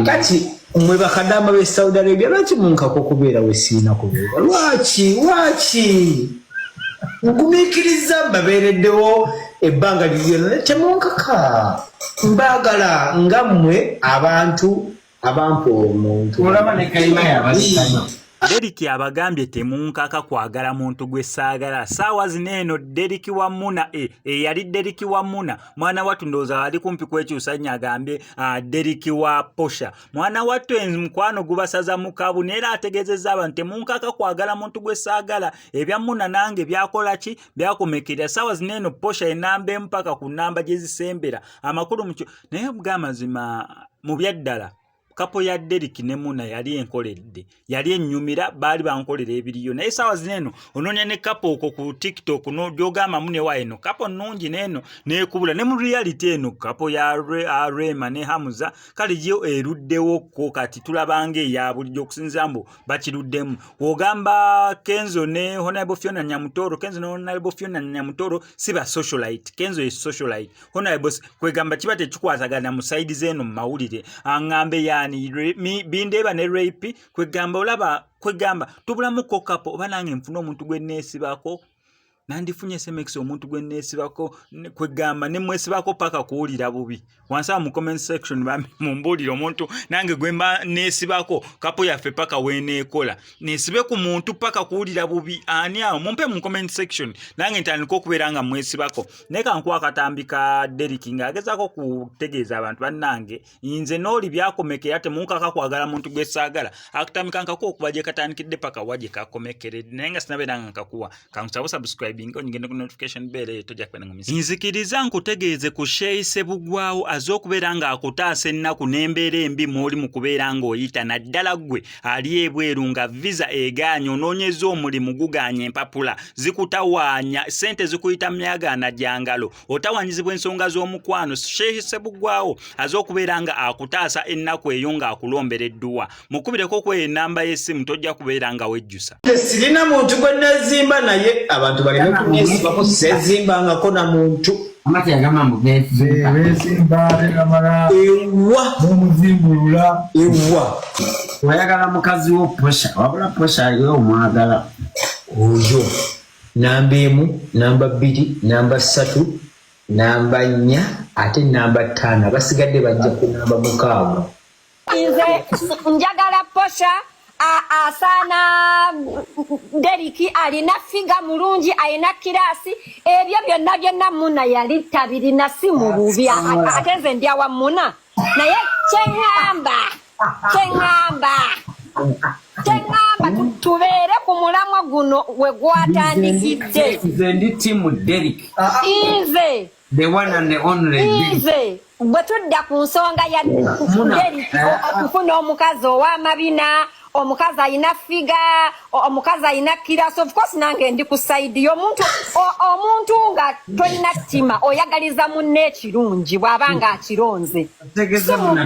kati mwe bakadamba be Saudi Arabia lwaki munkako kubeera we siina kubeera lwaki ngumikiriza babeereddewo ebbanga lyonna temunkaka mbagala ngammwe abantu abampa omuntu olaba ne kalima yabasitanya Derrick abagambye temunkaka kwagala muntu gwe saagala saawa zineeno Derrick Wamuna yali Derrick Wamuna mwana wattu ndowooza ali kumpi kwekyusa nnyo agambye Derrick wa Posha mwana wattu mukwano gubasaza mukabu neera ategeezezza abantu temunkaka kwagala muntu gwe saagala ebya Muna nange byakola ki byakomekera saawa zineeno Posha enamba empaka ku namba gye zisembera amakulu mukyo naye bw'amazima mu byaddala kapo ya Derrick ne Muna yali enkoledde yali ennyumira baali bankolera ebiriyo naye saawa zineeno ononya ne kapo okwo ku TikTok no gyogamba mune wa eno kapo nnungi neeno neekubula ne mu reality eno kapo ya Rema ne Hamza kale yo eruddewo ko kati tulabanga eya bulijjo okusinza mbu bakiruddemu ogamba Kenzo ne Honorable Fiona Nyamutoro Kenzo ne Honorable Fiona Nyamutoro siba socialite Kenzo is socialite Honorable kwegamba kiba tekikwatagana mu side zeno mu mawulire angambe ya bindeeba ne rape kwegamba olaba kwegamba tubulamuko kapo oba nange nfuna omuntu gwe neesibako nandifunye SMS omuntu gwe neesibako kwegamba ne mwesibako paka kuwulira bubi wansaba mu comment section bambi mumbuulire omuntu nange gwe mba neesibako kapo yaffe paka weeneekola neesibe ku muntu paka kuwulira bubi ani awo mumpe mu comment section nange ntandika okubeera nga mwesibako naye kankuwa akatambi ka Derrick ng'agezaako kutegeeza abantu bannange nze n'oli byakomekera temunkaka kwagala muntu gwe saagala akatambi kankako okuba gye katandikidde paka wa gye kakomekeredde naye nga sinabeera nga nkakuwa kankusaba subscribe ngende ku notification bell tojja kwenda ngomisi nzikiriza nkutegeeze ku Sheyi Sebugwawo azokubeera nga akutaasa ennaku n'embeera embi mwoli mu kubeera ng'oyita naddala gwe ali ebweru nga visa egaanya onoonyeza omulimu gugaanya empapula zikutawaanya sente zikuyita myagaana gyangalo otawanyizibwa ensonga z'omukwano Sheyi Sebugwawo azokubeera nga akutaasa ennaku eyo ng'akulombera edduwa mukubireko kwe enamba y'essimu tojja kubeera nga wejjusa sirina muntu gwe nazimba naye abantu baleme kunyesibako sezimbangako na muntu amati agamba mbu beezimba begamala ewa n'omuzimbulula ewa oyagala mukazi wo Posha wabula Posha aliyo omwagala oyo namba emu namba bbiri namba ssatu namba nnya ate namba ttaano abasigadde bajja ku namba mukaaga nze njagala Posha asana Derrick alina figa mulungi alina kirasi ebyo byonna Muna yali tabirina si mu bubi ate nze ndi awa Muna naye kyengamba tubeere ku mulamwa guno we gwatandikidde nze ndi timu Derrick nze the one and the only nze bwe tudda ku nsonga ya Derrick okufuna omukazi ow'amabina omukazi ayina figa omukazi ayina kirasi of course nange ndi ku side y'omuntu omuntu nga tolina ttima oyagaliza munne ekirungi bw'aba nga akironze tegeza muna